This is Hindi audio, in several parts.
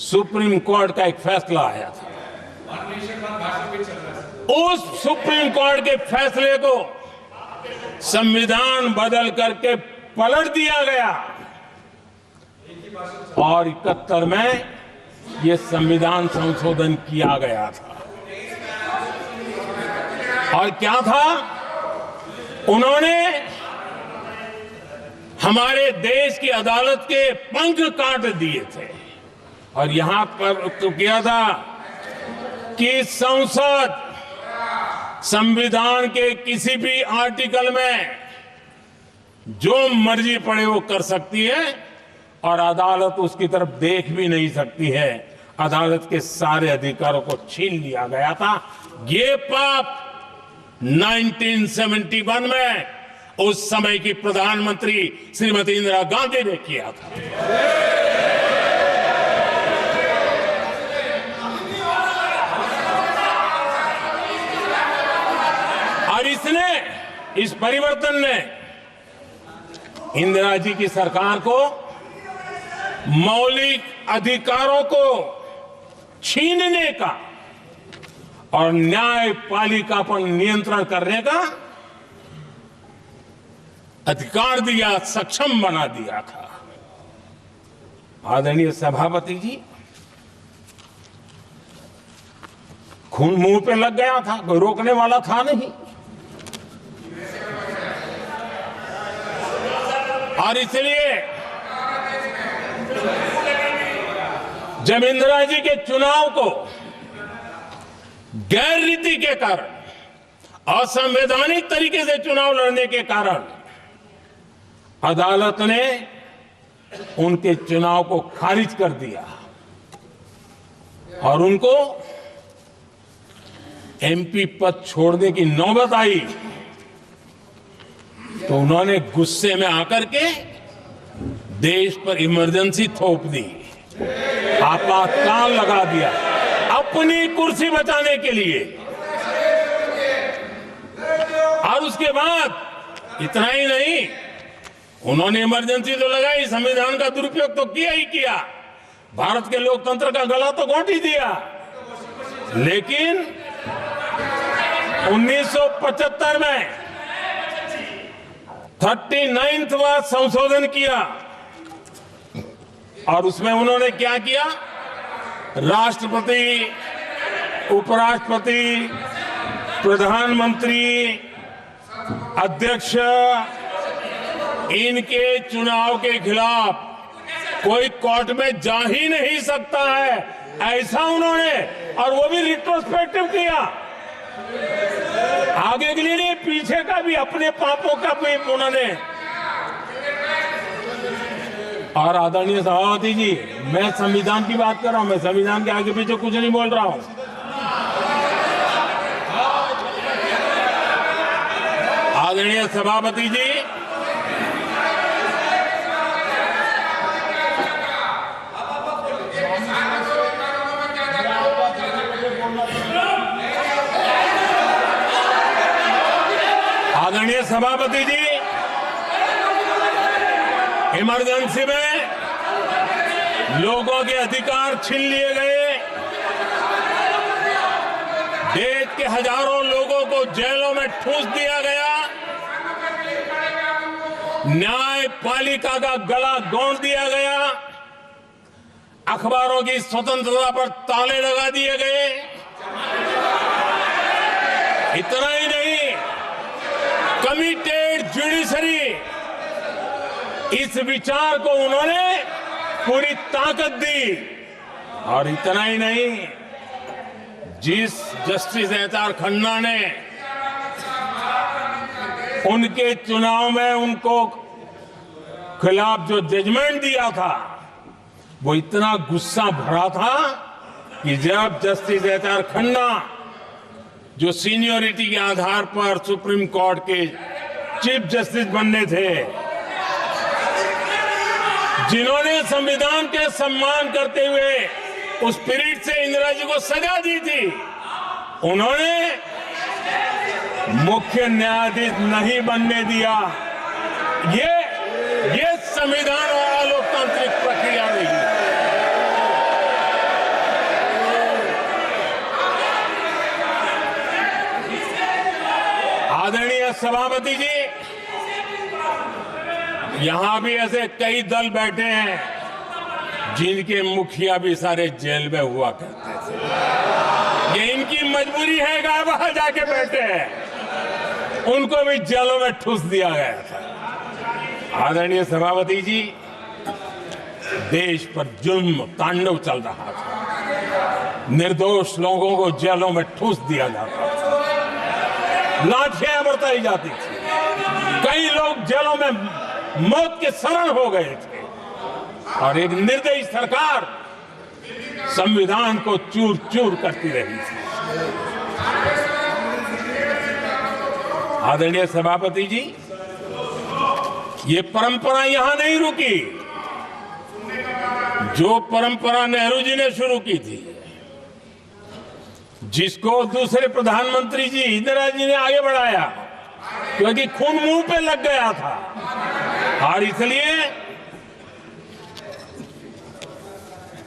सुप्रीम कोर्ट का एक फैसला आया था। उस सुप्रीम कोर्ट के फैसले को संविधान बदल करके पलट दिया गया और 71 में यह संविधान संशोधन किया गया था। और क्या था, उन्होंने हमारे देश की अदालत के पंख काट दिए थे और यहां पर तो किया था कि संसद संविधान के किसी भी आर्टिकल में जो मर्जी पड़े वो कर सकती है और अदालत उसकी तरफ देख भी नहीं सकती है। अदालत के सारे अधिकारों को छीन लिया गया था। ये पाप 1971 में उस समय की प्रधानमंत्री श्रीमती इंदिरा गांधी ने किया था। और इस परिवर्तन ने इंदिरा जी की सरकार को मौलिक अधिकारों को छीनने का और न्यायपालिका पर नियंत्रण करने का अधिकार दिया, सक्षम बना दिया था। आदरणीय सभापति जी, खून मुंह पे लग गया था, कोई रोकने वाला था नहीं। और इसलिए जब इंदिरा जी के चुनाव को गैर रीति के कारण, असंवैधानिक तरीके से चुनाव लड़ने के कारण अदालत ने उनके चुनाव को खारिज कर दिया और उनको एमपी पद छोड़ने की नौबत आई, तो उन्होंने गुस्से में आकर के देश पर इमरजेंसी थोप दी, आपातकाल लगा दिया अपनी कुर्सी बचाने के लिए। और उसके बाद इतना ही नहीं, उन्होंने इमरजेंसी तो लगाई, संविधान का दुरुपयोग तो किया ही किया, भारत के लोकतंत्र का गला तो घोंट ही दिया। लेकिन 1975 में 39वां संशोधन किया और उसमें उन्होंने क्या किया, राष्ट्रपति, उपराष्ट्रपति, प्रधानमंत्री, अध्यक्ष, इनके चुनाव के खिलाफ कोई कोर्ट में जा ही नहीं सकता है, ऐसा उन्होंने, और वो भी रिट्रोस्पेक्टिव किया, आगे के लिए नहीं, पीछे का भी, अपने पापों का भी उन्होंने। और आदरणीय सभापति जी, मैं संविधान की बात कर रहा हूं, मैं संविधान के आगे पीछे कुछ नहीं बोल रहा हूं। आदरणीय सभापति जी, आदरणीय सभापति जी, इमरजेंसी में लोगों के अधिकार छीन लिए गए, देश के हजारों लोगों को जेलों में ठूंस दिया गया, न्यायपालिका का गला घोंट दिया गया, अखबारों की स्वतंत्रता पर ताले लगा दिए गए। इतना ही नहीं, कमिटेड जुडिशरी, इस विचार को उन्होंने पूरी ताकत दी। और इतना ही नहीं, जिस जस्टिस एचआर खन्ना ने उनके चुनाव में उनको खिलाफ जो जजमेंट दिया था, वो इतना गुस्सा भरा था कि जब जस्टिस एचआर खन्ना, जो सीनियरिटी के आधार पर सुप्रीम कोर्ट के चीफ जस्टिस बनने थे, जिन्होंने संविधान के सम्मान करते हुए उस स्पिरिट से इंदिरा जी को सजा दी थी, उन्होंने मुख्य न्यायाधीश नहीं बनने दिया। ये संविधान और लोकतांत्रिक प्रक्रिया रही। आदरणीय सभापति जी, यहां भी ऐसे कई दल बैठे हैं जिनके मुखिया भी सारे जेल में हुआ करते थे। ये इनकी मजबूरी है कि वहां जाके बैठे हैं। उनको भी जेलों में ठूस दिया गया था। आदरणीय सभापति जी, देश पर जुल्म तांडव चल रहा था। निर्दोष लोगों को जेलों में ठूस दिया जाता था, लाठियां बरताई जाती थी, कई लोग जेलों में मौत के शरण हो गए थे और एक निर्दयी सरकार संविधान को चूर चूर करती रही थी। आदरणीय सभापति जी, ये परंपरा यहां नहीं रुकी। जो परंपरा नेहरू जी ने शुरू की थी, जिसको दूसरे प्रधानमंत्री जी इंदिरा जी ने आगे बढ़ाया, क्योंकि खून मुंह पे लग गया था और इसलिए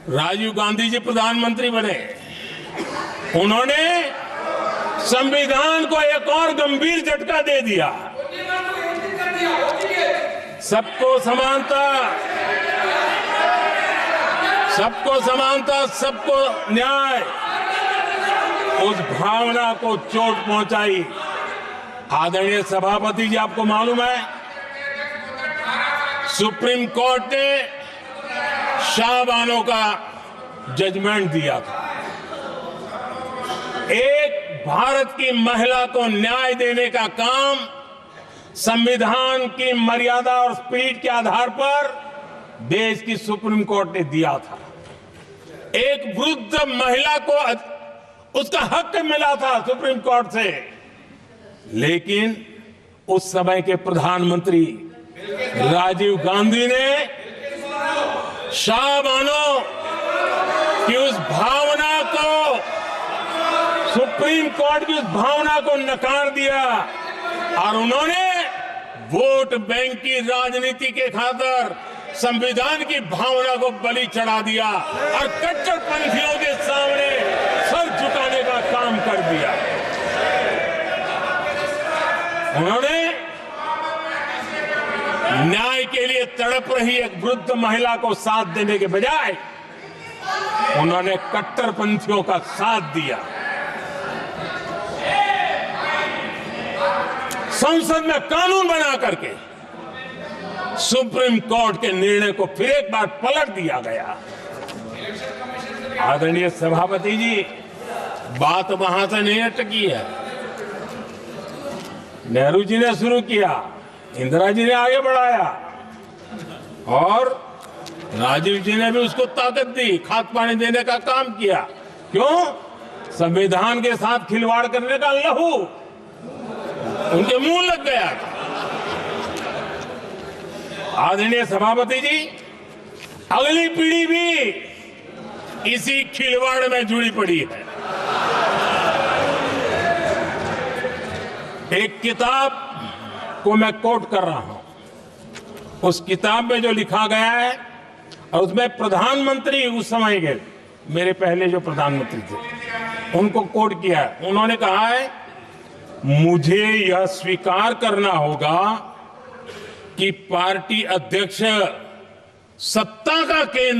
राजीव गांधी जी प्रधानमंत्री बने। उन्होंने संविधान को एक और गंभीर झटका दे दिया। सबको समानता, सबको समानता, सबको न्याय, उस भावना को चोट पहुंचाई। आदरणीय सभापति जी, आपको मालूम है, सुप्रीम कोर्ट ने शाहबानो का जजमेंट दिया था। एक भारत की महिला को न्याय देने का काम संविधान की मर्यादा और स्पिरिट के आधार पर देश की सुप्रीम कोर्ट ने दिया था। एक वृद्ध महिला को उसका हक मिला था सुप्रीम कोर्ट से, लेकिन उस समय के प्रधानमंत्री राजीव गांधी ने शाहबानो की उस भावना को, सुप्रीम कोर्ट की उस भावना को नकार दिया और उन्होंने वोट बैंक की राजनीति के खातिर संविधान की भावना को बलि चढ़ा दिया और कट्टरपंथियों के सामने सर झुकाने का काम कर दिया। उन्होंने न्याय के लिए तड़प रही एक वृद्ध महिला को साथ देने के बजाय उन्होंने कट्टरपंथियों का साथ दिया। संसद में कानून बना करके सुप्रीम कोर्ट के निर्णय को फिर एक बार पलट दिया गया। आदरणीय सभापति जी, बात वहां से नहीं अटकी है। नेहरू जी ने शुरू किया, इंदिरा जी ने आगे बढ़ाया और राजीव जी ने भी उसको ताकत दी, खाद पानी देने का काम किया। क्यों? संविधान के साथ खिलवाड़ करने का लहू उनके मुंह लग गया था। आदरणीय सभापति जी, अगली पीढ़ी भी इसी खिलवाड़ में जुड़ी पड़ी है। एक किताब को मैं कोट कर रहा हूं। उस किताब में जो लिखा गया है और उसमें प्रधानमंत्री उस समय के मेरे पहले जो प्रधानमंत्री थे उनको कोट किया है। उन्होंने कहा है, मुझे यह स्वीकार करना होगा कि पार्टी अध्यक्ष सत्ता का केंद्र